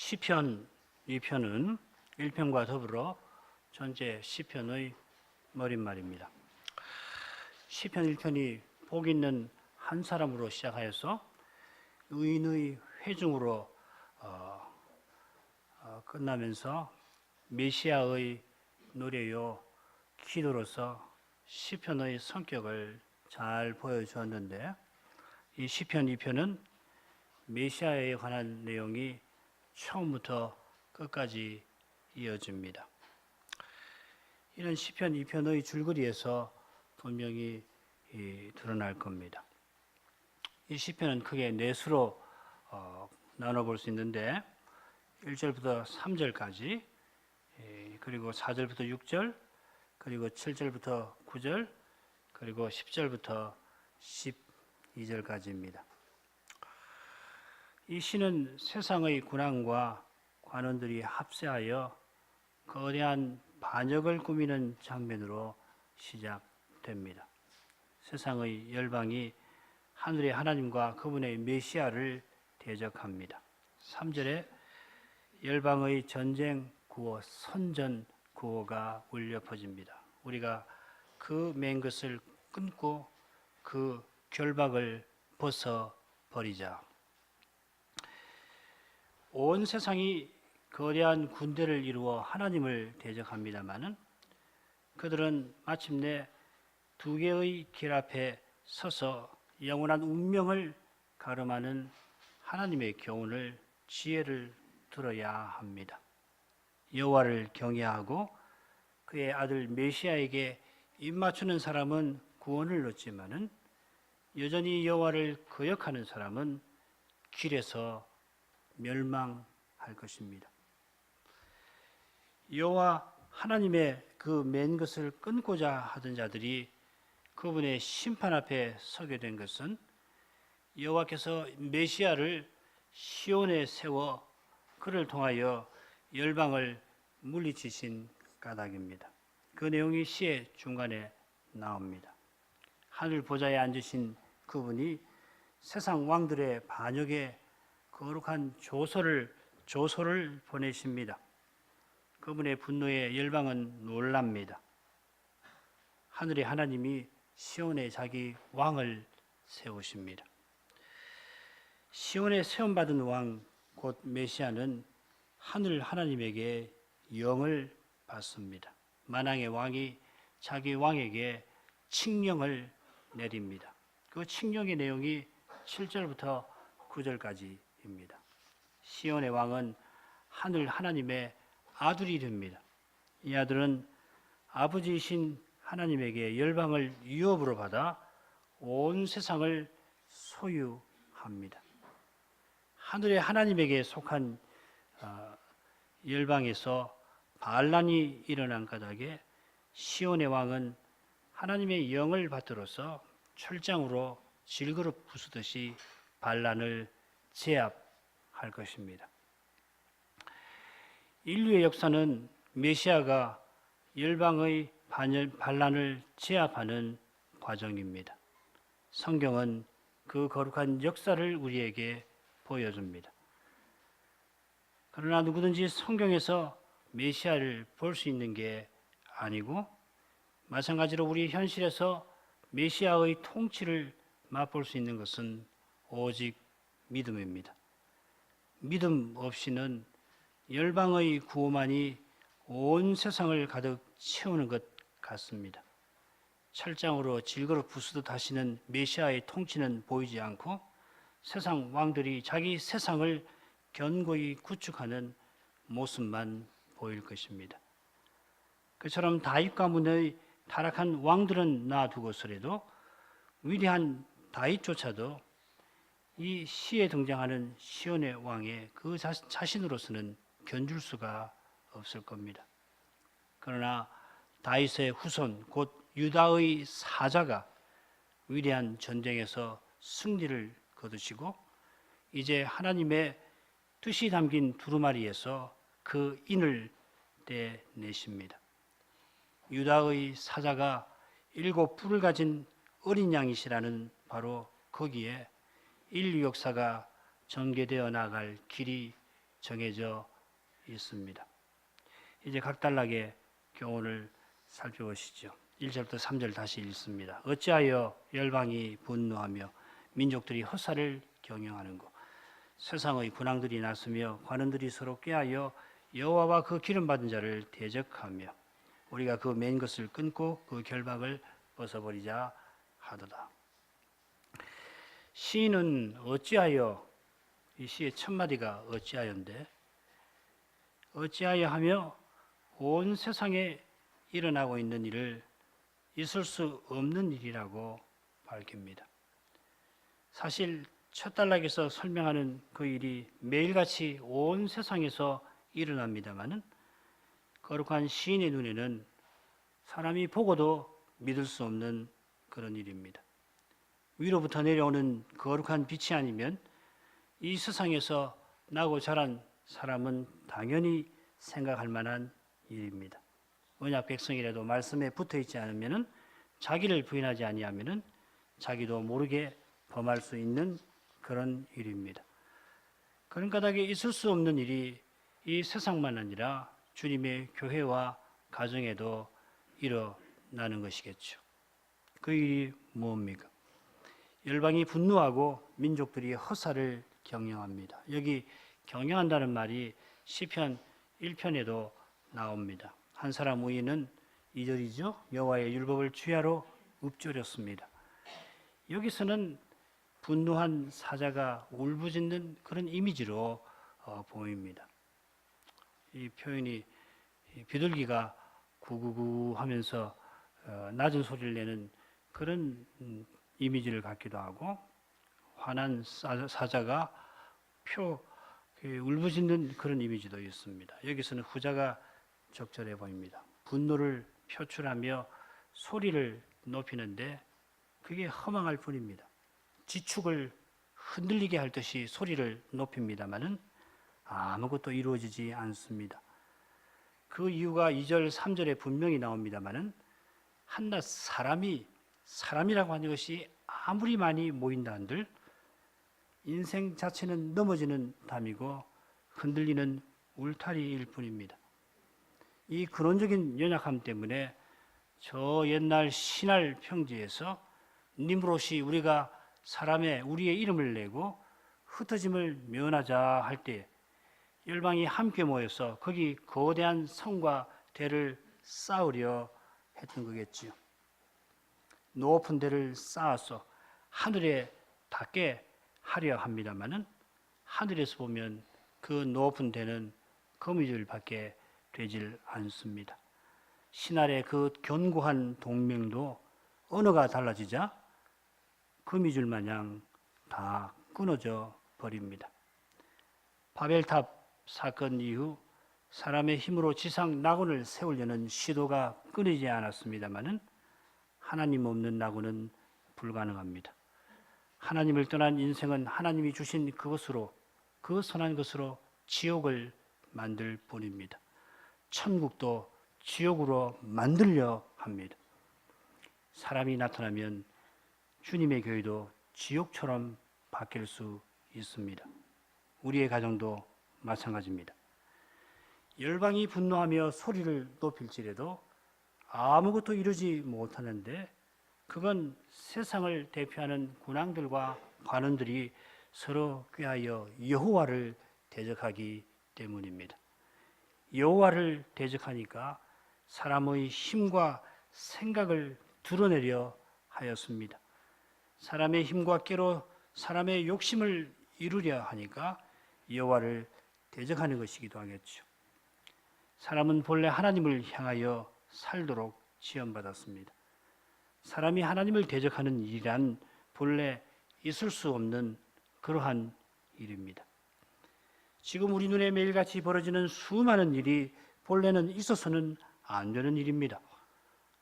시편 2편은 1편과 더불어 전체 시편의 머릿말입니다. 시편 1편이 복 있는 한 사람으로 시작하여서 의인의 회중으로 끝나면서 메시아의 노래요 기도로서 시편의 성격을 잘 보여주었는데, 이 시편 2편은 메시아에 관한 내용이 처음부터 끝까지 이어집니다. 이런 시편 2편의 줄거리에서 분명히 드러날 겁니다. 이 시편은 크게 네 수로 나눠볼 수 있는데, 1절부터 3절까지, 그리고 4절부터 6절, 그리고 7절부터 9절, 그리고 10절부터 12절까지입니다. 이 시는 세상의 군왕과 관원들이 합세하여 거대한 반역을 꾸미는 장면으로 시작됩니다. 세상의 열방이 하늘의 하나님과 그분의 메시아를 대적합니다. 3절에 열방의 전쟁 구호, 선전 구호가 울려 퍼집니다. 우리가 그 맨 것을 끊고 그 결박을 벗어버리자. 온 세상이 거대한 군대를 이루어 하나님을 대적합니다마는 그들은 마침내 두 개의 길 앞에 서서 영원한 운명을 가름하는 하나님의 교훈을, 지혜를 들어야 합니다. 여호와를 경외하고 그의 아들 메시아에게 입맞추는 사람은 구원을 얻지만은 여전히 여호와를 거역하는 사람은 길에서 멸망할 것입니다. 여호와 하나님의 그 맨 것을 끊고자 하던 자들이 그분의 심판 앞에 서게 된 것은 여호와께서 메시아를 시온에 세워 그를 통하여 열방을 물리치신 까닭입니다. 그 내용이 시의 중간에 나옵니다. 하늘 보좌에 앉으신 그분이 세상 왕들의 반역에 거룩한 조소를 보내십니다. 그분의 분노에 열방은 놀랍니다. 하늘의 하나님이 시온에 자기 왕을 세우십니다. 시온에 세움받은 왕, 곧 메시아는 하늘 하나님에게 영을 받습니다. 만왕의 왕이 자기 왕에게 칙령을 내립니다. 그 칙령의 내용이 7절부터 9절까지입니다. 시온의 왕은 하늘 하나님의 아들이 됩니다. 이 아들은 아버지이신 하나님에게 열방을 유업으로 받아 온 세상을 소유합니다. 하늘의 하나님에게 속한 열방에서 반란이 일어난 까닭에 시온의 왕은 하나님의 영을 받들어서 철장으로 질그릇 부수듯이 반란을 제압할 것입니다. 인류의 역사는 메시아가 열방의 반란을 제압하는 과정입니다. 성경은 그 거룩한 역사를 우리에게 보여줍니다. 그러나 누구든지 성경에서 메시아를 볼 수 있는 게 아니고, 마찬가지로 우리 현실에서 메시아의 통치를 맛볼 수 있는 것은 오직 믿음입니다. 믿음 없이는 열방의 구호만이 온 세상을 가득 채우는 것 같습니다. 철장으로 질그릇 부수듯 하시는 메시아의 통치는 보이지 않고 세상 왕들이 자기 세상을 견고히 구축하는 모습만 보일 것입니다. 그처럼 다윗 가문의 타락한 왕들은 놔두고서라도 위대한 다윗조차도 이 시에 등장하는 시온의 왕의 그 자신으로서는 견줄 수가 없을 겁니다. 그러나 다윗의 후손, 곧 유다의 사자가 위대한 전쟁에서 승리를 거두시고 이제 하나님의 뜻이 담긴 두루마리에서 그 인을 떼내십니다. 유다의 사자가 7 뿔을 가진 어린 양이시라는 바로 거기에 인류 역사가 전개되어 나갈 길이 정해져 있습니다. 이제 각달락의 교훈을 살펴보시죠. 1절부터 3절 다시 읽습니다. 어찌하여 열방이 분노하며 민족들이 허사를 경영하는고 세상의 군왕들이 나서며 관원들이 서로 꾀하여 여호와와 그 기름 받은 자를 대적하며 우리가 그 맨 것을 끊고 그 결박을 벗어버리자 하도다. 시인은 어찌하여, 이 시의 첫 마디가 어찌하여인데, 어찌하여 하며 온 세상에 일어나고 있는 일을 있을 수 없는 일이라고 밝힙니다. 사실 첫 단락에서 설명하는 그 일이 매일같이 온 세상에서 일어납니다마는 거룩한 시인의 눈에는 사람이 보고도 믿을 수 없는 그런 일입니다. 위로부터 내려오는 거룩한 빛이 아니면 이 세상에서 나고 자란 사람은 당연히 생각할 만한 일입니다. 언약 백성이라도 말씀에 붙어 있지 않으면 자기를 부인하지 아니하면 자기도 모르게 범할 수 있는 그런 일입니다. 그런 까닭에 있을 수 없는 일이 이 세상만 아니라 주님의 교회와 가정에도 일어나는 것이겠죠. 그 일이 뭡니까? 열방이 분노하고 민족들이 허사를 경영합니다. 여기 경영한다는 말이 시편 1편에도 나옵니다. 한 사람 의인은 2절이죠. 여호와의 율법을 주야로 읊조렸습니다. 여기서는 분노한 사자가 울부짖는 그런 이미지로 보입니다. 이 표현이 비둘기가 구구구 하면서 낮은 소리를 내는 그런 이미지를 갖기도 하고 화난 사자가 울부짖는 그런 이미지도 있습니다. 여기서는 후자가 적절해 보입니다. 분노를 표출하며 소리를 높이는데 그게 허망할 뿐입니다. 지축을 흔들리게 할 듯이 소리를 높입니다마는 아무것도 이루어지지 않습니다. 그 이유가 2절, 3절에 분명히 나옵니다마는 한낱 사람이라고 하는 것이 아무리 많이 모인다 한들 인생 자체는 넘어지는 담이고 흔들리는 울타리일 뿐입니다. 이 근원적인 연약함 때문에 저 옛날 신할 평지에서 니므롯이 우리가 우리의 이름을 내고 흩어짐을 면하자 할 때 열방이 함께 모여서 거기 거대한 성과 대를 쌓으려 했던 거겠지요. 높은 대를 쌓아서 하늘에 닿게 하려 합니다마는 하늘에서 보면 그 높은 대는 거미줄밖에 되질 않습니다. 신할의 그 견고한 동맹도 언어가 달라지자 거미줄 마냥 다 끊어져 버립니다. 바벨탑 사건 이후 사람의 힘으로 지상 낙원을 세우려는 시도가 끊이지 않았습니다마는 하나님 없는 낙원은 불가능합니다. 하나님을 떠난 인생은 하나님이 주신 그것으로, 그 선한 것으로 지옥을 만들 뿐입니다. 천국도 지옥으로 만들려 합니다. 사람이 나타나면 주님의 교회도 지옥처럼 바뀔 수 있습니다. 우리의 가정도 마찬가지입니다. 열방이 분노하며 소리를 높일지라도 아무것도 이루지 못하는데 그건 세상을 대표하는 군왕들과 관원들이 서로 꾀하여 여호와를 대적하기 때문입니다. 여호와를 대적하니까 사람의 힘과 생각을 드러내려 하였습니다. 사람의 힘과 꾀로 사람의 욕심을 이루려 하니까 여호와를 대적하는 것이기도 하겠죠. 사람은 본래 하나님을 향하여 살도록 지원받았습니다. 사람이 하나님을 대적하는 일이란 본래 있을 수 없는 그러한 일입니다. 지금 우리 눈에 매일같이 벌어지는 수많은 일이 본래는 있어서는 안 되는 일입니다.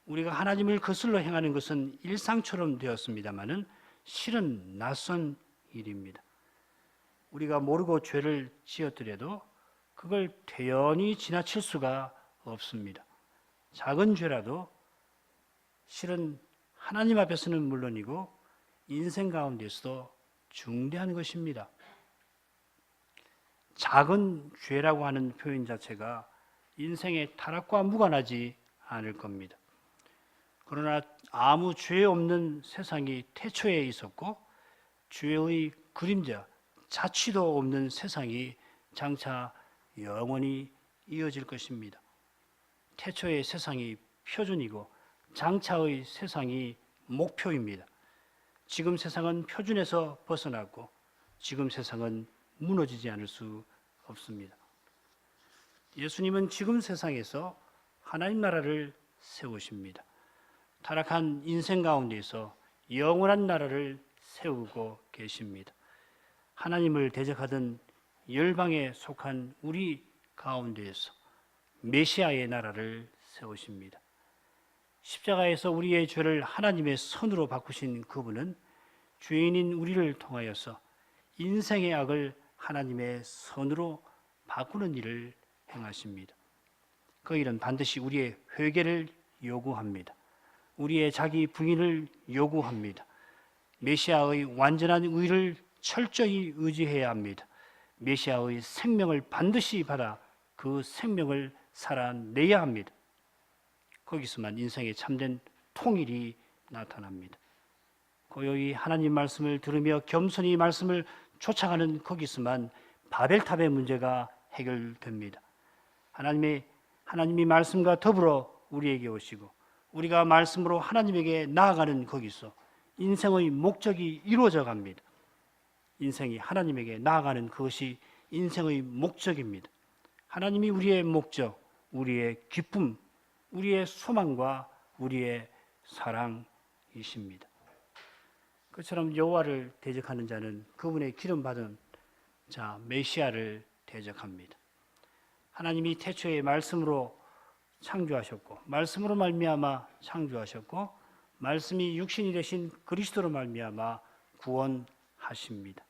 우리가 하나님을 거슬러 행하는 것은 일상처럼 되었습니다마는 실은 낯선 일입니다. 우리가 모르고 죄를 지었더라도 그걸 태연히 지나칠 수가 없습니다. 작은 죄라도 실은 하나님 앞에서는 물론이고 인생 가운데서도 중대한 것입니다. 작은 죄라고 하는 표현 자체가 인생의 타락과 무관하지 않을 겁니다. 그러나 아무 죄 없는 세상이 태초에 있었고 죄의 그림자, 자취도 없는 세상이 장차 영원히 이어질 것입니다. 태초의 세상이 표준이고 장차의 세상이 목표입니다. 지금 세상은 표준에서 벗어났고 지금 세상은 무너지지 않을 수 없습니다. 예수님은 지금 세상에서 하나님 나라를 세우십니다. 타락한 인생 가운데서 영원한 나라를 세우고 계십니다. 하나님을 대적하던 열방에 속한 우리 가운데에서 메시아의 나라를 세우십니다. 십자가에서 우리의 죄를 하나님의 선으로 바꾸신 그분은 죄인인 우리를 통하여서 인생의 악을 하나님의 선으로 바꾸는 일을 행하십니다. 그 일은 반드시 우리의 회개를 요구합니다. 우리의 자기 부인을 요구합니다. 메시아의 완전한 의를 철저히 의지해야 합니다. 메시아의 생명을 반드시 받아 그 생명을 살아내야 합니다. 거기서만 인생의 참된 통일이 나타납니다. 고요히 하나님 말씀을 들으며 겸손히 말씀을 쫓아가는 거기서만 바벨탑의 문제가 해결됩니다. 하나님이 말씀과 더불어 우리에게 오시고 우리가 말씀으로 하나님에게 나아가는 거기서 인생의 목적이 이루어져 갑니다. 인생이 하나님에게 나아가는 그것이 인생의 목적입니다. 하나님이 우리의 목적, 우리의 기쁨, 우리의 소망과 우리의 사랑이십니다. 그처럼 여호와를 대적하는 자는 그분의 기름 받은 자 메시아를 대적합니다. 하나님이 태초에 말씀으로 창조하셨고 말씀으로 말미암아 창조하셨고 말씀이 육신이 되신 그리스도로 말미암아 구원하십니다.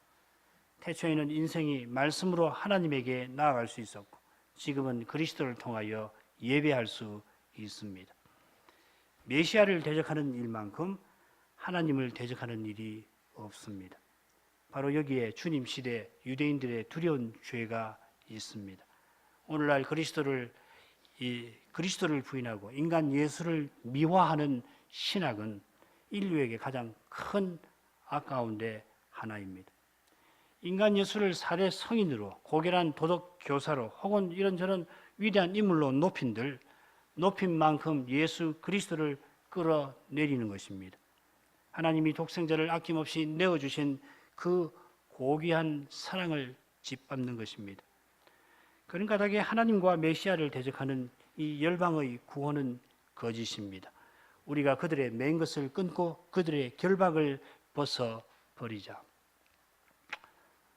태초에는 인생이 말씀으로 하나님에게 나아갈 수 있었고 지금은 그리스도를 통하여 예배할 수 있습니다. 메시아를 대적하는 일만큼 하나님을 대적하는 일이 없습니다. 바로 여기에 주님 시대 유대인들의 두려운 죄가 있습니다. 오늘날 그리스도를 부인하고 인간 예수를 미화하는 신학은 인류에게 가장 큰 악 가운데 하나입니다. 인간 예수를 사대 성인으로 고결한 도덕 교사로 혹은 이런저런 위대한 인물로 높인 만큼 예수 그리스도를 끌어내리는 것입니다. 하나님이 독생자를 아낌없이 내어주신 그 고귀한 사랑을 짓밟는 것입니다. 그런 까닭에 하나님과 메시아를 대적하는 이 열방의 구원은 거짓입니다. 우리가 그들의 맨 것을 끊고 그들의 결박을 벗어버리자.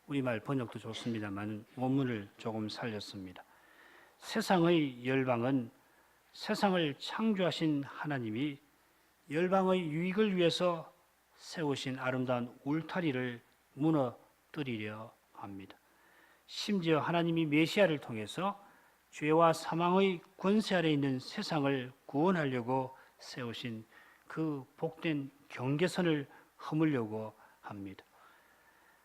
우리말 번역도 좋습니다만 원문을 조금 살렸습니다. 세상의 열방은 세상을 창조하신 하나님이 열방의 유익을 위해서 세우신 아름다운 울타리를 무너뜨리려 합니다. 심지어 하나님이 메시아를 통해서 죄와 사망의 권세 아래 있는 세상을 구원하려고 세우신 그 복된 경계선을 허물려고 합니다.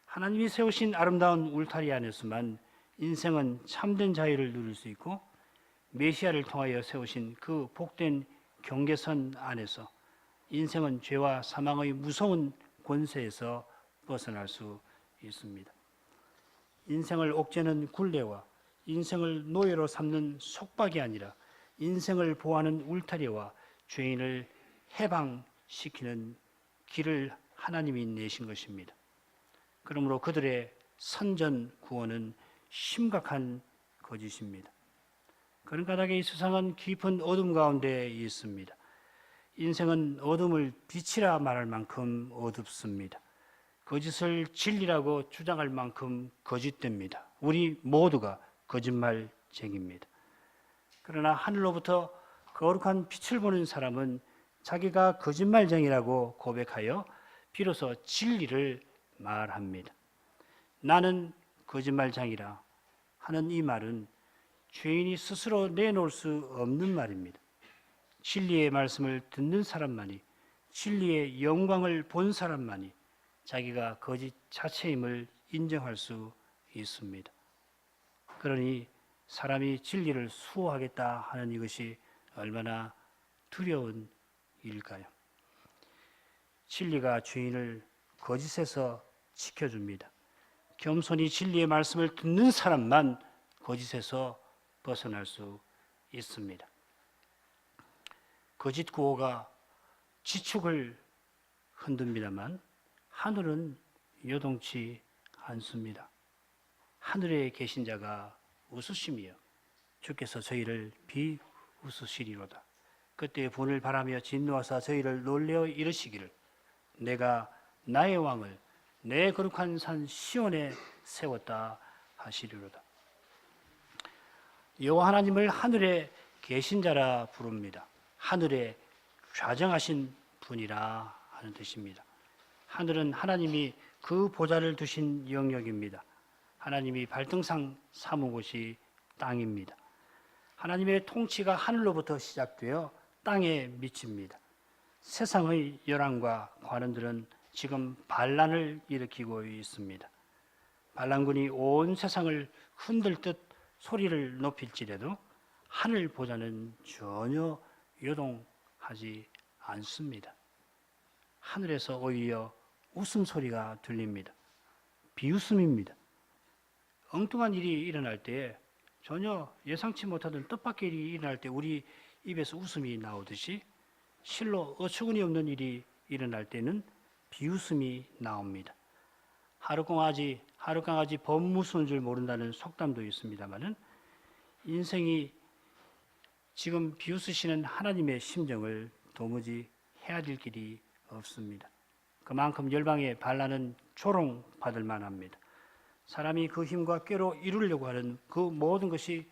하나님이 세우신 아름다운 울타리 안에서만 인생은 참된 자유를 누릴 수 있고 메시아를 통하여 세우신 그 복된 경계선 안에서 인생은 죄와 사망의 무서운 권세에서 벗어날 수 있습니다. 인생을 옥죄는 굴레와 인생을 노예로 삼는 속박이 아니라 인생을 보호하는 울타리와 죄인을 해방시키는 길을 하나님이 내신 것입니다. 그러므로 그들의 선전 구원은 심각한 거짓입니다. 그런 까닭에 이 세상은 깊은 어둠 가운데 있습니다. 인생은 어둠을 빛이라 말할 만큼 어둡습니다. 거짓을 진리라고 주장할 만큼 거짓됩니다. 우리 모두가 거짓말쟁이입니다. 그러나 하늘로부터 거룩한 빛을 보는 사람은 자기가 거짓말쟁이라고 고백하여 비로소 진리를 말합니다. 나는 거짓말쟁이라 하는 이 말은 죄인이 스스로 내놓을 수 없는 말입니다. 진리의 말씀을 듣는 사람만이, 진리의 영광을 본 사람만이 자기가 거짓 자체임을 인정할 수 있습니다. 그러니 사람이 진리를 수호하겠다 하는 이것이 얼마나 두려운 일일까요? 진리가 주인을 거짓에서 지켜줍니다. 겸손히 진리의 말씀을 듣는 사람만 거짓에서 벗어날 수 있습니다. 거짓 구호가 지축을 흔듭니다만 하늘은 요동치 않습니다. 하늘에 계신 자가 웃으시며 주께서 저희를 비웃으시리로다. 그때 분을 바라며 진노하사 저희를 놀려 이르시기를 내가 나의 왕을 내 거룩한 산 시온에 세웠다 하시리로다. 여호와 하나님을 하늘에 계신 자라 부릅니다. 하늘에 좌정하신 분이라 하는 뜻입니다. 하늘은 하나님이 그 보좌를 두신 영역입니다. 하나님이 발등상 삼은 곳이 땅입니다. 하나님의 통치가 하늘로부터 시작되어 땅에 미칩니다. 세상의 열왕과 관원들은 지금 반란을 일으키고 있습니다. 반란군이 온 세상을 흔들 듯 소리를 높일지라도 하늘 보좌는 전혀 요동하지 않습니다. 하늘에서 오히려 웃음소리가 들립니다. 비웃음입니다. 엉뚱한 일이 일어날 때 전혀 예상치 못하던 뜻밖의 일이 일어날 때 우리 입에서 웃음이 나오듯이 실로 어처구니 없는 일이 일어날 때는 비웃음이 나옵니다. 하룻강아지 법 무서운 줄 모른다는 속담도 있습니다만은 인생이 지금 비웃으시는 하나님의 심정을 도무지 헤아릴 길이 없습니다. 그만큼 열방의 반란은 조롱받을 만합니다. 사람이 그 힘과 꾀로 이루려고 하는 그 모든 것이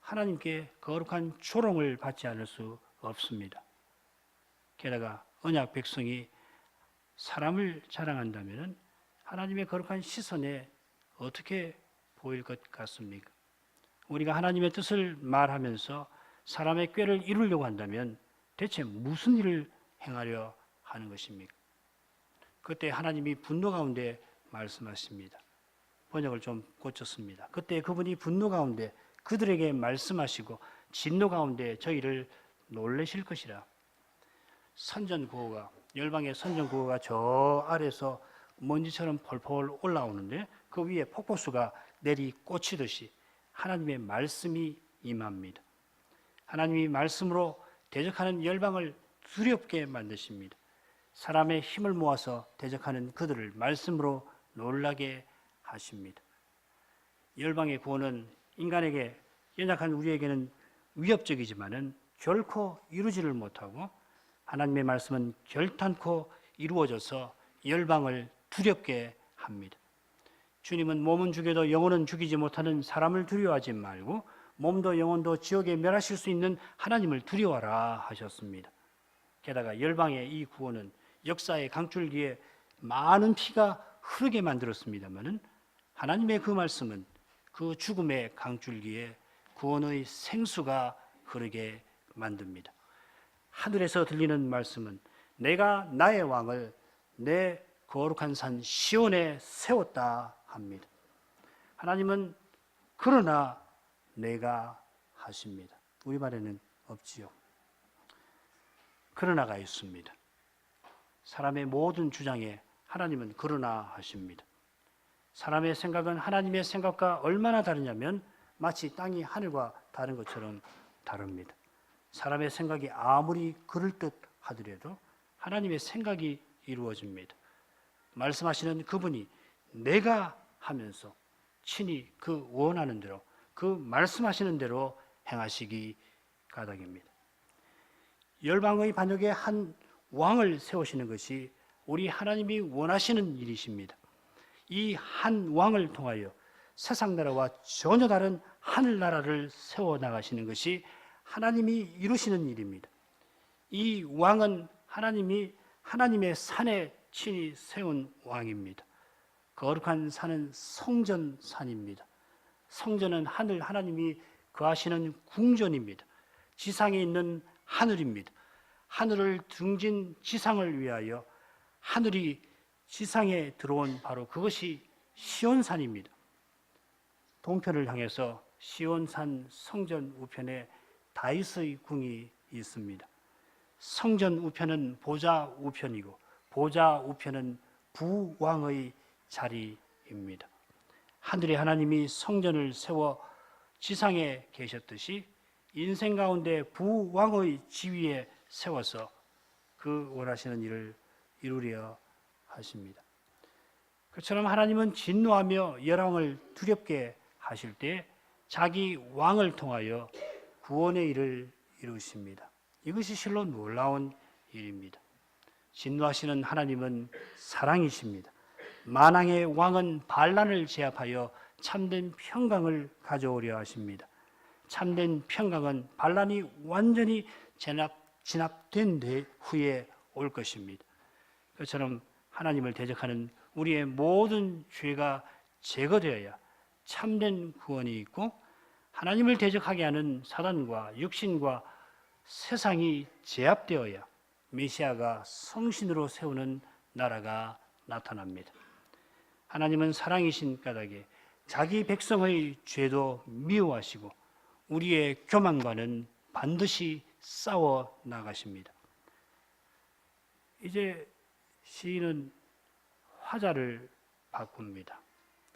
하나님께 거룩한 조롱을 받지 않을 수 없습니다. 게다가 언약 백성이 사람을 자랑한다면 하나님의 거룩한 시선에 어떻게 보일 것 같습니까? 우리가 하나님의 뜻을 말하면서 사람의 꾀를 이루려고 한다면 대체 무슨 일을 행하려 하는 것입니까? 그때 하나님이 분노 가운데 말씀하십니다. 번역을 좀 고쳤습니다. 그때 그분이 분노 가운데 그들에게 말씀하시고 진노 가운데 저희를 놀라실 것이라. 선전구호가 열방의 선전구호가 저 아래서 먼지처럼 펄펄 올라오는데 그 위에 폭포수가 내리 꽂히듯이 하나님의 말씀이 임합니다. 하나님이 말씀으로 대적하는 열방을 두렵게 만드십니다. 사람의 힘을 모아서 대적하는 그들을 말씀으로 놀라게 하십니다. 열방의 구원은 인간에게 연약한 우리에게는 위협적이지만은 결코 이루지를 못하고 하나님의 말씀은 결탄코 이루어져서 열방을 두렵게 합니다. 주님은 몸은 죽여도 영혼은 죽이지 못하는 사람을 두려워하지 말고 몸도 영혼도 지옥에 멸하실 수 있는 하나님을 두려워하라 하셨습니다. 게다가 열방의 이 구원은 역사의 강줄기에 많은 피가 흐르게 만들었습니다마는 하나님의 그 말씀은 그 죽음의 강줄기에 구원의 생수가 흐르게 만듭니다. 하늘에서 들리는 말씀은 내가 나의 왕을 내 거룩한 산 시온에 세웠다 합니다. 하나님은 그러나 내가 하십니다. 우리말에는 없지요. 그러나가 있습니다. 사람의 모든 주장에 하나님은 그러나 하십니다. 사람의 생각은 하나님의 생각과 얼마나 다르냐면 마치 땅이 하늘과 다른 것처럼 다릅니다. 사람의 생각이 아무리 그럴듯하더라도 하나님의 생각이 이루어집니다. 말씀하시는 그분이 내가 하면서 친히 그 원하는 대로 그 말씀하시는 대로 행하시기 가닥입니다. 열방의 반역에 한 왕을 세우시는 것이 우리 하나님이 원하시는 일이십니다. 이 한 왕을 통하여 세상 나라와 전혀 다른 하늘나라를 세워나가시는 것이 하나님이 이루시는 일입니다. 이 왕은 하나님이 하나님의 산에 친히 세운 왕입니다. 거룩한 산은 성전산입니다. 성전은 하늘 하나님이 거하시는 궁전입니다. 지상에 있는 하늘입니다. 하늘을 등진 지상을 위하여 하늘이 지상에 들어온 바로 그것이 시온산입니다. 동편을 향해서 시온산 성전 우편에 다윗의 궁이 있습니다. 성전 우편은 보좌 우편이고 보좌 우편은 부왕의 자리입니다. 하늘의 하나님이 성전을 세워 지상에 계셨듯이 인생 가운데 부왕의 지위에 세워서 그 원하시는 일을 이루려 하십니다. 그처럼 하나님은 진노하며 열왕을 두렵게 하실 때 자기 왕을 통하여 구원의 일을 이루십니다. 이것이 실로 놀라운 일입니다. 진노하시는 하나님은 사랑이십니다. 만왕의 왕은 반란을 제압하여 참된 평강을 가져오려 하십니다. 참된 평강은 반란이 완전히 진압된 후에 올 것입니다. 그처럼 하나님을 대적하는 우리의 모든 죄가 제거되어야 참된 구원이 있고 하나님을 대적하게 하는 사단과 육신과 세상이 제압되어야 메시아가 성신으로 세우는 나라가 나타납니다. 하나님은 사랑이신 까닭에 자기 백성의 죄도 미워하시고 우리의 교만과는 반드시 싸워 나가십니다. 이제 시인은 화자를 바꿉니다.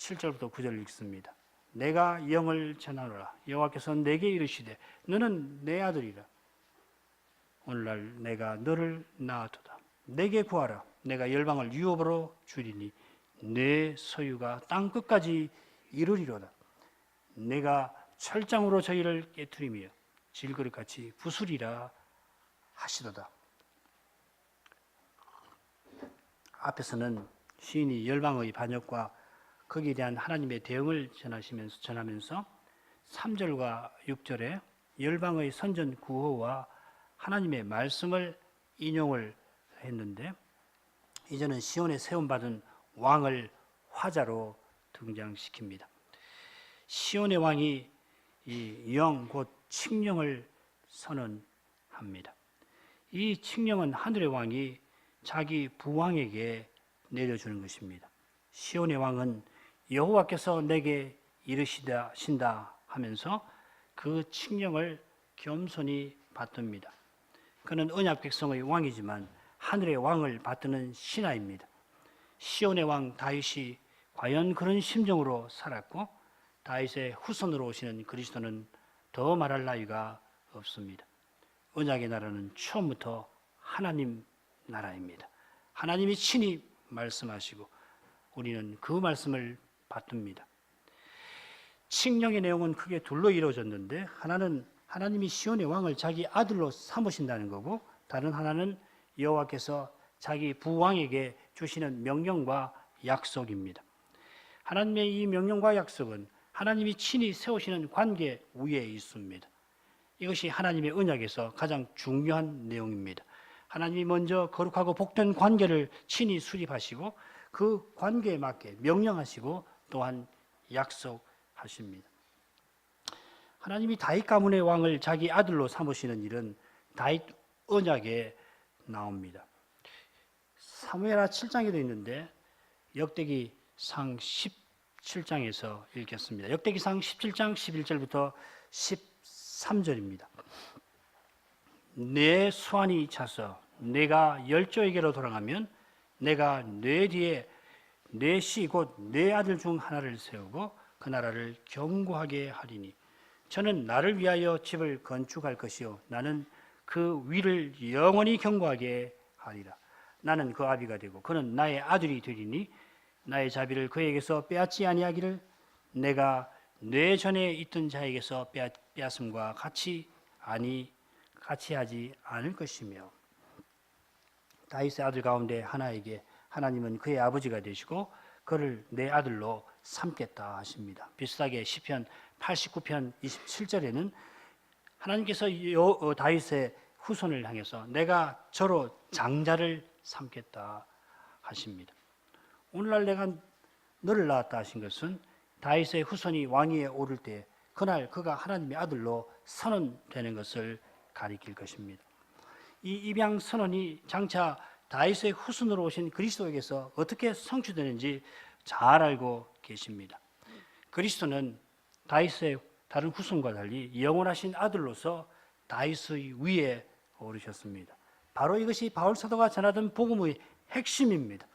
7절부터 9절 읽습니다. 내가 영을 전하노라. 여호와께서 내게 이르시되 너는 내 아들이라. 오늘날 내가 너를 낳았도다. 내게 구하라. 내가 열방을 유업으로 주리니 내 소유가 땅 끝까지 이르리로다. 내가 철장으로 저희를 깨트리며 질그릇같이 부수리라 하시도다. 앞에서는 시인이 열방의 반역과 거기에 대한 하나님의 대응을 전하면서 3절과 6절에 열방의 선전 구호와 하나님의 말씀을 인용을 했는데 이제는 시온에 세움받은 왕을 화자로 등장시킵니다. 시온의 왕이 이 영 곧 칙령을 선언합니다. 이 칙령은 하늘의 왕이 자기 부왕에게 내려주는 것입니다. 시온의 왕은 여호와께서 내게 이르시다 하면서 그 칙령을 겸손히 받듭니다. 그는 언약 백성의 왕이지만 하늘의 왕을 받드는 신하입니다. 시온의 왕 다윗이 과연 그런 심정으로 살았고 다윗의 후손으로 오시는 그리스도는 더 말할 나위가 없습니다. 언약의 나라는 처음부터 하나님 나라입니다. 하나님이 친히 말씀하시고 우리는 그 말씀을 받듭니다. 칙령의 내용은 크게 둘로 이루어졌는데 하나는 하나님이 시온의 왕을 자기 아들로 삼으신다는 거고 다른 하나는 여호와께서 자기 부왕에게 주시는 명령과 약속입니다. 하나님의 이 명령과 약속은 하나님이 친히 세우시는 관계 위에 있습니다. 이것이 하나님의 언약에서 가장 중요한 내용입니다. 하나님이 먼저 거룩하고 복된 관계를 친히 수립하시고 그 관계에 맞게 명령하시고 또한 약속하십니다. 하나님이 다윗 가문의 왕을 자기 아들로 삼으시는 일은 다윗 언약에 나옵니다. 사무엘하 7장에도 있는데 역대기상 17장에서 읽겠습니다. 역대기상 17장 11절부터 13절입니다. 내 수완이 차서 내가 열조에게로 돌아가면 내가 내 뒤에 내 씨 곧 내 아들 중 하나를 세우고 그 나라를 견고하게 하리니 저는 나를 위하여 집을 건축할 것이요 나는 그 위를 영원히 견고하게 하리라. 나는 그 아비가 되고 그는 나의 아들이 되리니 나의 자비를 그에게서 빼앗지 아니하기를 내가 내 전에 있던 자에게서 빼앗음과 같이 하지 않을 것이며 다윗의 아들 가운데 하나에게 하나님은 그의 아버지가 되시고 그를 내 아들로 삼겠다 하십니다. 비슷하게 시편 89편 27절에는 하나님께서 다윗의 후손을 향해서 내가 저로 장자를 삼겠다 하십니다. 오늘날 내가 너를 낳았다 하신 것은 다윗의 후손이 왕위에 오를 때 그날 그가 하나님의 아들로 선언되는 것을 가리킬 것입니다. 이 입양 선언이 장차 다윗의 후손으로 오신 그리스도에게서 어떻게 성취되는지 잘 알고 계십니다. 그리스도는 다윗의 다른 후손과 달리 영원하신 아들로서 다윗의 위에 오르셨습니다. 바로 이것이 바울 사도가 전하던 복음의 핵심입니다.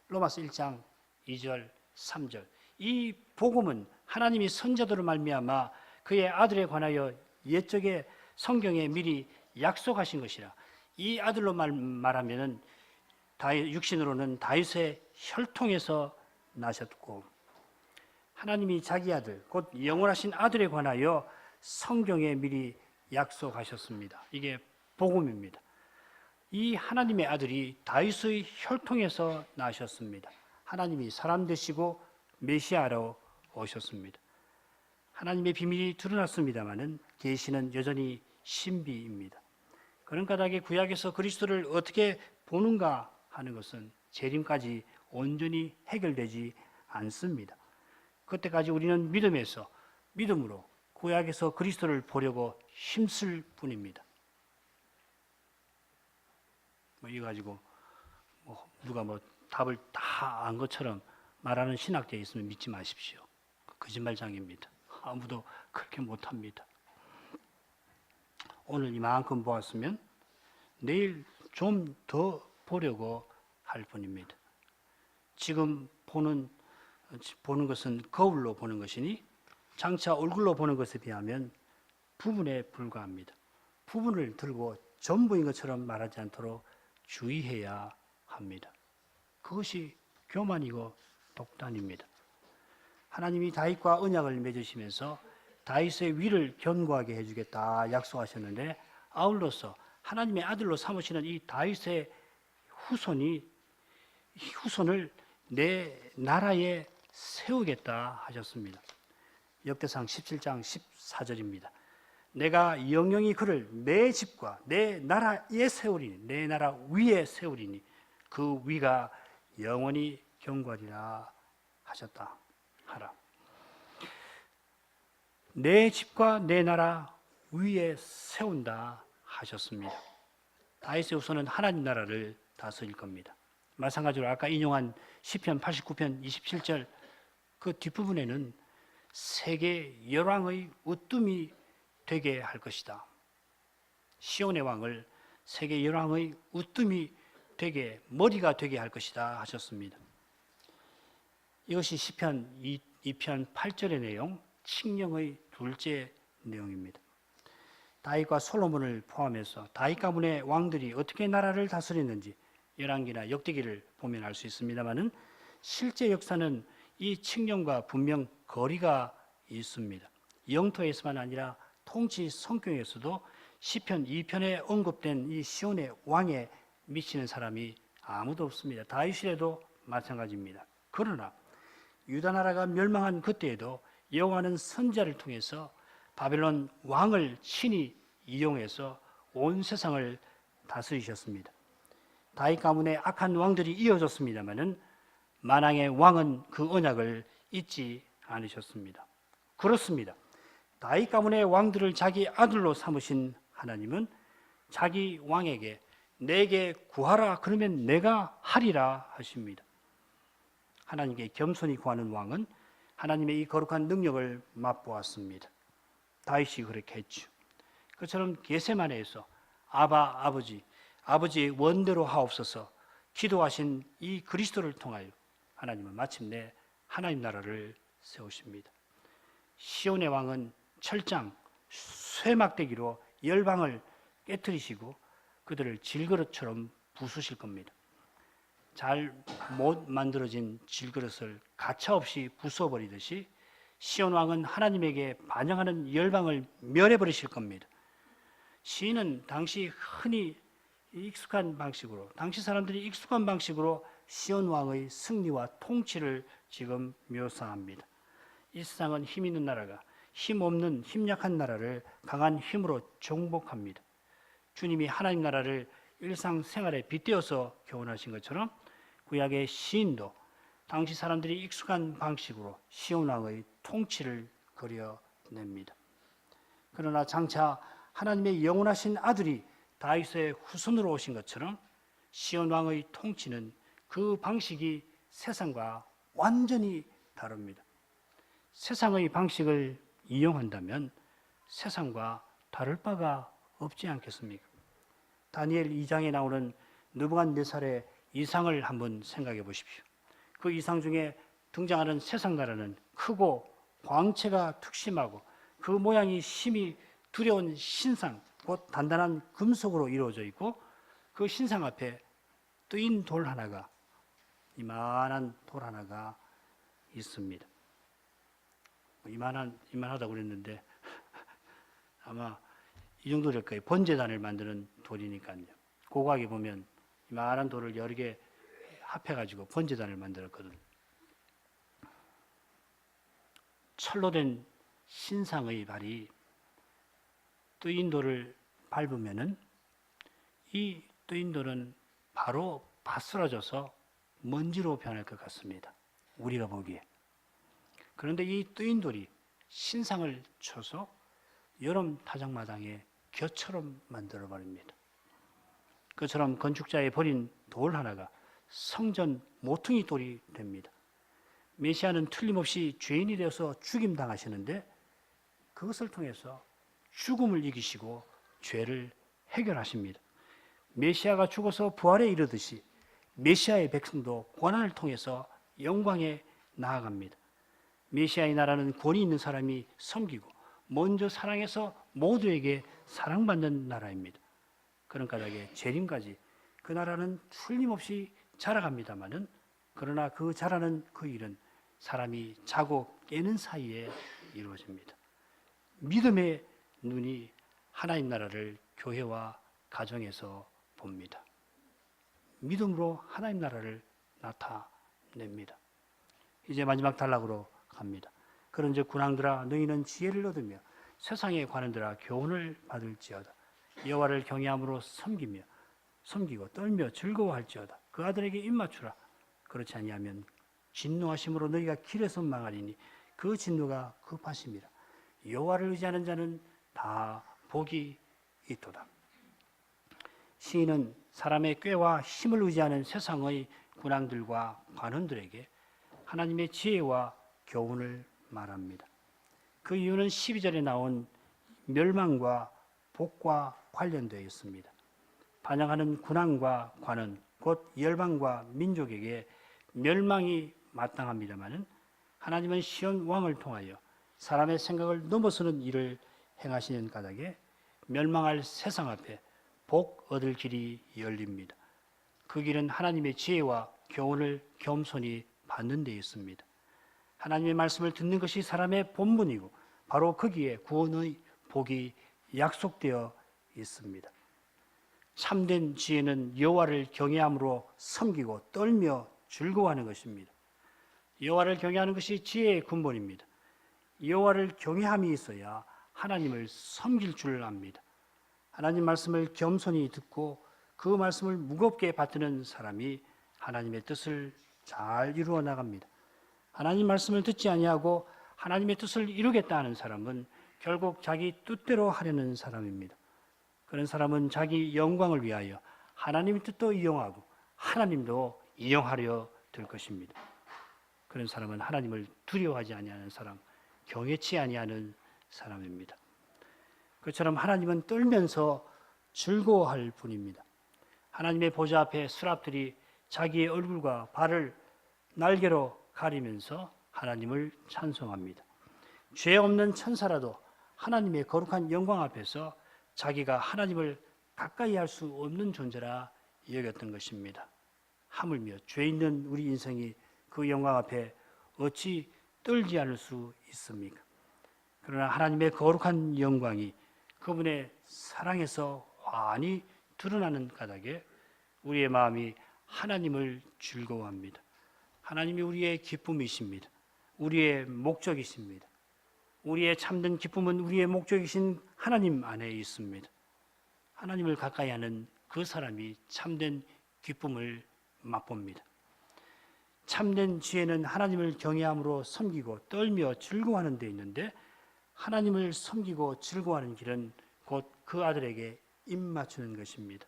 로마서 1장 2절 3절. 이 복음은 하나님이 선자들로 말미암아 그의 아들에 관하여 옛적에 성경에 미리 약속하신 것이라. 이 아들로 말하면은 육신으로는 다윗의 혈통에서 나셨고, 하나님이 자기 아들 곧 영원하신 아들에 관하여 성경에 미리 약속하셨습니다. 이게 복음입니다. 이 하나님의 아들이 다윗의 혈통에서 나셨습니다. 하나님이 사람 되시고 메시아로 오셨습니다. 하나님의 비밀이 드러났습니다마는 계시는 여전히 신비입니다. 그런 까닭에 구약에서 그리스도를 어떻게 보는가 하는 것은 재림까지 온전히 해결되지 않습니다. 그때까지 우리는 믿음으로 구약에서 그리스도를 보려고 힘쓸 뿐입니다. 이거 가지고 누가 답을 다 안 것처럼 말하는 신학자에 있으면 믿지 마십시오. 거짓말장입니다. 아무도 그렇게 못합니다. 오늘 이만큼 보았으면 내일 좀 더 보려고 할 뿐입니다. 지금 보는 것은 거울로 보는 것이니 장차 얼굴로 보는 것에 비하면 부분에 불과합니다. 부분을 들고 전부인 것처럼 말하지 않도록 주의해야 합니다. 그것이 교만이고 독단입니다. 하나님이 다윗과 언약을 맺으시면서 다윗의 위를 견고하게 해주겠다 약속하셨는데, 아울러서 하나님의 아들로 삼으시는 이 다윗의 후손을 내 나라에 세우겠다 하셨습니다. 역대상 17장 14절입니다. 내가 영영이 그를 내 집과 내 나라에 세우리니, 내 나라 위에 세우리니 그 위가 영원히 견고하리라 하셨다 하라. 내 집과 내 나라 위에 세운다 하셨습니다. 다윗의 후손은 하나님 나라를 다스릴 겁니다. 마찬가지로 아까 인용한 시편 89편 27절 그 뒷부분에는 세계 열왕의 으뜸이 되게 할 것이다. 시온의 왕을 세계 열왕의 으뜸이 되게, 머리가 되게 할 것이다 하셨습니다. 이것이 시편 2편 8절의 내용, 칙령의 둘째 내용입니다. 다윗과 솔로몬을 포함해서 다윗 가문의 왕들이 어떻게 나라를 다스렸는지 열왕기나 역대기를 보면 알 수 있습니다만은 실제 역사는 이 칙령과 분명 거리가 있습니다. 영토에서만 아니라 통치 성격에서도 시편 2편에 언급된 이 시온의 왕에 미치는 사람이 아무도 없습니다. 다윗이라도 마찬가지입니다. 그러나 유다 나라가 멸망한 그때에도 여호와는 선지자를 통해서 바벨론 왕을 친히 이용해서 온 세상을 다스리셨습니다. 다윗 가문의 악한 왕들이 이어졌습니다마는 만왕의 왕은 그 언약을 잊지 않으셨습니다. 그렇습니다. 다윗 가문의 왕들을 자기 아들로 삼으신 하나님은 자기 왕에게 내게 구하라 그러면 내가 하리라 하십니다. 하나님께 겸손히 구하는 왕은 하나님의 이 거룩한 능력을 맛보았습니다. 다윗이 그렇게 했죠. 그처럼 겟세마네에서 아버지의 원대로 하옵소서 기도하신 이 그리스도를 통하여 하나님은 마침내 하나님 나라를 세우십니다. 시온의 왕은 철장, 쇠막대기로 열방을 깨뜨리시고 그들을 질그릇처럼 부수실 겁니다. 잘 못 만들어진 질그릇을 가차없이 부숴버리듯이 시온 왕은 하나님에게 반영하는 열방을 멸해버리실 겁니다. 시인은 당시 흔히 익숙한 방식으로, 당시 사람들이 익숙한 방식으로 시온 왕의 승리와 통치를 지금 묘사합니다. 이 세상은 힘 있는 나라가 힘 없는 힘 약한 나라를 강한 힘으로 정복합니다. 주님이 하나님 나라를 일상생활에 빗대어서 교훈하신 것처럼 구약의 시인도 당시 사람들이 익숙한 방식으로 시온 왕의 통치를 그려냅니다. 그러나 장차 하나님의 영원하신 아들이 다윗의 후손으로 오신 것처럼 시온 왕의 통치는 그 방식이 세상과 완전히 다릅니다. 세상의 방식을 이용한다면 세상과 다를 바가 없지 않겠습니까? 다니엘 2장에 나오는 느부갓네살의 이상을 한번 생각해 보십시오. 그 이상 중에 등장하는 세상 나라는 크고 광채가 특심하고 그 모양이 심히 두려운 신상, 곧 단단한 금속으로 이루어져 있고 그 신상 앞에 뜨인 돌 하나가, 이만한 돌 하나가 있습니다. 이만하다고 그랬는데 아마 이 정도 될 거예요. 번제단을 만드는 돌이니까요. 고고하게 보면 이만한 돌을 여러 개 합해가지고 번제단을 만들었거든요. 철로 된 신상의 발이 뜨인 돌을 밟으면은 이 뜨인 돌은 바로 바스라져서 먼지로 변할 것 같습니다. 우리가 보기에. 그런데 이 뜨인 돌이 신상을 쳐서 여름 타작마당에 겨처럼 만들어 버립니다. 그처럼 건축자의 버린 돌 하나가 성전 모퉁이 돌이 됩니다. 메시아는 틀림없이 죄인이 되어서 죽임당하시는데 그것을 통해서 죽음을 이기시고 죄를 해결하십니다. 메시아가 죽어서 부활에 이르듯이 메시아의 백성도 고난을 통해서 영광에 나아갑니다. 메시아의 나라는 권위 있는 사람이 섬기고 먼저 사랑해서 모두에게 사랑받는 나라입니다. 그런 까닭에 재림까지 그 나라는 틀림없이 자라갑니다마는 그러나 그 자라는 그 일은 사람이 자고 깨는 사이에 이루어집니다. 믿음의 눈이 하나님 나라를 교회와 가정에서 봅니다. 믿음으로 하나님 나라를 나타냅니다. 이제 마지막 단락으로 갑니다. 그런즉 군왕들아 너희는 지혜를 얻으며 세상의 관원들아 교훈을 받을지어다. 여호와를 경외함으로 섬기고 떨며 즐거워할지어다. 그 아들에게 입맞추라. 그렇지 아니하면 진노하심으로 너희가 길에서 망하리니 그 진노가 급하심이라. 여호와를 의지하는 자는 다 복이 있도다. 시인은 사람의 꾀와 힘을 의지하는 세상의 군왕들과 관원들에게 하나님의 지혜와 교훈을 말합니다. 그 이유는 12절에 나온 멸망과 복과 관련되어 있습니다. 반역하는 군왕과 관원, 곧 열방과 민족에게 멸망이 마땅합니다마는 하나님은 시온 왕을 통하여 사람의 생각을 넘어서는 일을 행하시는 까닭에 멸망할 세상 앞에 복 얻을 길이 열립니다. 그 길은 하나님의 지혜와 교훈을 겸손히 받는 데 있습니다. 하나님의 말씀을 듣는 것이 사람의 본분이고 바로 거기에 구원의 복이 약속되어 있습니다. 참된 지혜는 여호와를 경외함으로 섬기고 떨며 즐거워하는 것입니다. 여호와를 경외하는 것이 지혜의 근본입니다. 여호와를 경외함이 있어야 하나님을 섬길 줄 압니다. 하나님 말씀을 겸손히 듣고 그 말씀을 무겁게 받드는 사람이 하나님의 뜻을 잘 이루어 나갑니다. 하나님 말씀을 듣지 아니하고 하나님의 뜻을 이루겠다 하는 사람은 결국 자기 뜻대로 하려는 사람입니다. 그런 사람은 자기 영광을 위하여 하나님의 뜻도 이용하고 하나님도 이용하려 될 것입니다. 그런 사람은 하나님을 두려워하지 아니하는 사람, 경외치 아니하는 사람입니다. 그처럼 하나님은 떨면서 즐거워할 분입니다. 하나님의 보좌 앞에 스랍들이 자기의 얼굴과 발을 날개로 가리면서 하나님을 찬송합니다. 죄 없는 천사라도 하나님의 거룩한 영광 앞에서 자기가 하나님을 가까이 할 수 없는 존재라 여겼던 것입니다. 하물며 죄 있는 우리 인생이 그 영광 앞에 어찌 떨지 않을 수 있습니까? 그러나 하나님의 거룩한 영광이 그분의 사랑에서 환히 드러나는 까닭에 우리의 마음이 하나님을 즐거워합니다. 하나님이 우리의 기쁨이십니다. 우리의 목적이십니다. 우리의 참된 기쁨은 우리의 목적이신 하나님 안에 있습니다. 하나님을 가까이 하는 그 사람이 참된 기쁨을 맛봅니다. 참된 지혜는 하나님을 경외함으로 섬기고 떨며 즐거워하는 데 있는데 하나님을 섬기고 즐거워하는 길은 곧 그 아들에게 입 맞추는 것입니다.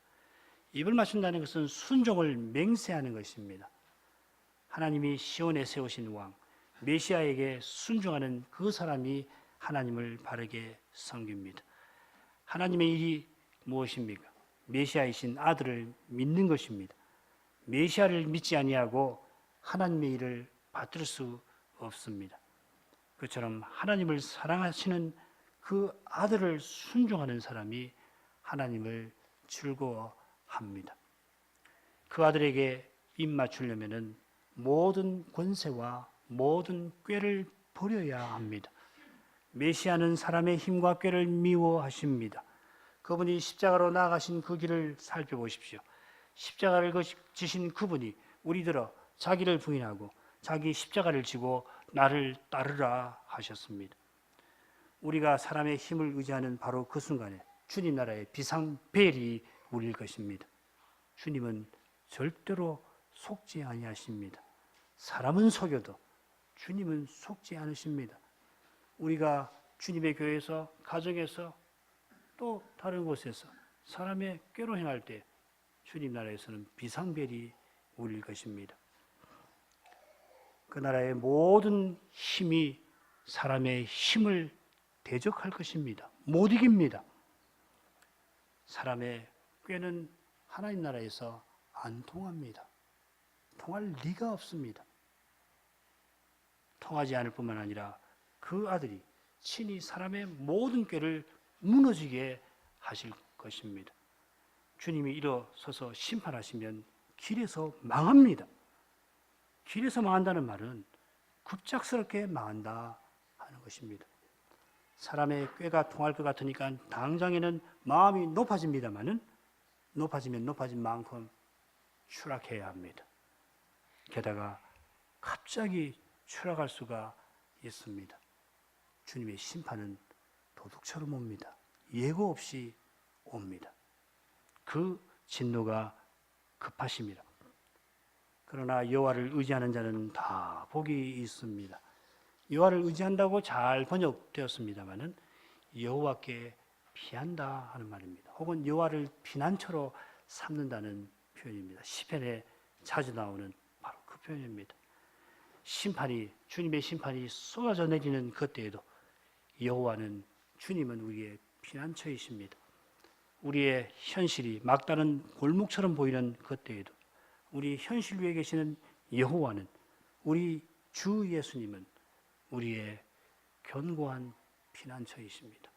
입을 맞춘다는 것은 순종을 맹세하는 것입니다. 하나님이 시온에 세우신 왕 메시아에게 순종하는 그 사람이 하나님을 바르게 섬깁니다. 하나님의 일이 무엇입니까? 메시아이신 아들을 믿는 것입니다. 메시아를 믿지 아니하고 하나님의 일을 받들 수 없습니다. 그처럼 하나님을 사랑하시는 그 아들을 순종하는 사람이 하나님을 즐거워합니다. 그 아들에게 입 맞추려면 모든 권세와 모든 꾀를 버려야 합니다. 메시아는 사람의 힘과 꾀를 미워하십니다. 그분이 십자가로 나아가신 그 길을 살펴보십시오. 십자가를 지신 그분이 우리들어 자기를 부인하고 자기 십자가를 지고 나를 따르라 하셨습니다. 우리가 사람의 힘을 의지하는 바로 그 순간에 주님 나라의 비상벨이 울릴 것입니다. 주님은 절대로 속지 아니하십니다. 사람은 속여도 주님은 속지 않으십니다. 우리가 주님의 교회에서, 가정에서, 또 다른 곳에서 사람의 꾀로 행할 때 주님 나라에서는 비상벨이 울릴 것입니다. 그 나라의 모든 힘이 사람의 힘을 대적할 것입니다. 못 이깁니다. 사람의 꾀는 하나님 나라에서 안 통합니다. 통할 리가 없습니다. 통하지 않을 뿐만 아니라 그 아들이 친히 사람의 모든 꾀를 무너지게 하실 것입니다. 주님이 일어서서 심판하시면 길에서 망합니다. 길에서 망한다는 말은 급작스럽게 망한다 하는 것입니다. 사람의 꾀가 통할 것 같으니까 당장에는 마음이 높아집니다마는 높아지면 높아진 만큼 추락해야 합니다. 게다가 갑자기 추락할 수가 있습니다. 주님의 심판은 도둑처럼 옵니다. 예고 없이 옵니다. 그 진노가 급하십니다. 그러나 여호와를 의지하는 자는 다 복이 있습니다. 여호와를 의지한다고 잘 번역되었습니다마는 여호와께 피한다 하는 말입니다. 혹은 여호와를 피난처로 삼는다는 표현입니다. 시편에 자주 나오는 바로 그 표현입니다. 주님의 심판이 쏟아져 내리는 그때에도 여호와는, 주님은 우리의 피난처이십니다. 우리의 현실이 막다른 골목처럼 보이는 그때에도 우리 현실 위에 계시는 여호와는, 우리 주 예수님은 우리의 견고한 피난처이십니다.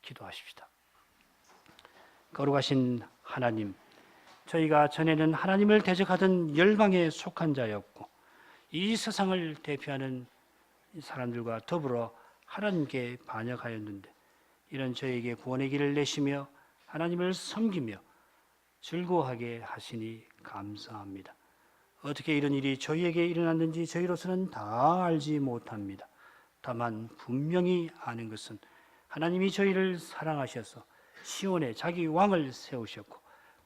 기도하십시다. 거룩하신 하나님, 저희가 전에는 하나님을 대적하던 열방에 속한 자였고 이 세상을 대표하는 사람들과 더불어 하나님께 반역하였는데 이런 저에게 구원의 길을 내시며 하나님을 섬기며 즐거워하게 하시니 감사합니다. 어떻게 이런 일이 저희에게 일어났는지 저희로서는 다 알지 못합니다. 다만 분명히 아는 것은 하나님이 저희를 사랑하셔서 시온에 자기 왕을 세우셨고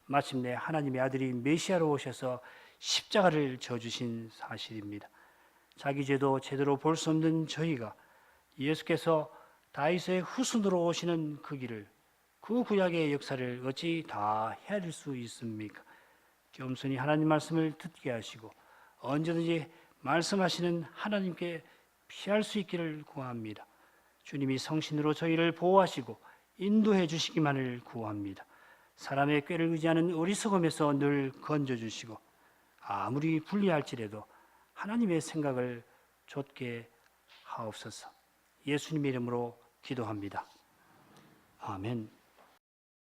마침내 하나님의 아들이 메시아로 오셔서 십자가를 져주신 사실입니다. 자기 죄도 제대로 볼 수 없는 저희가 예수께서 다윗의 후손으로 오시는 그 길을, 그 구약의 역사를 어찌 다 헤아릴 수 있습니까? 겸손히 하나님 말씀을 듣게 하시고 언제든지 말씀하시는 하나님께 피할 수 있기를 구합니다. 주님이 성신으로 저희를 보호하시고 인도해 주시기만을 구합니다. 사람의 꾀를 의지하는 어리석음에서 늘 건져주시고 아무리 불리할지라도 하나님의 생각을 좇게 하옵소서. 예수님의 이름으로 기도합니다. 아멘.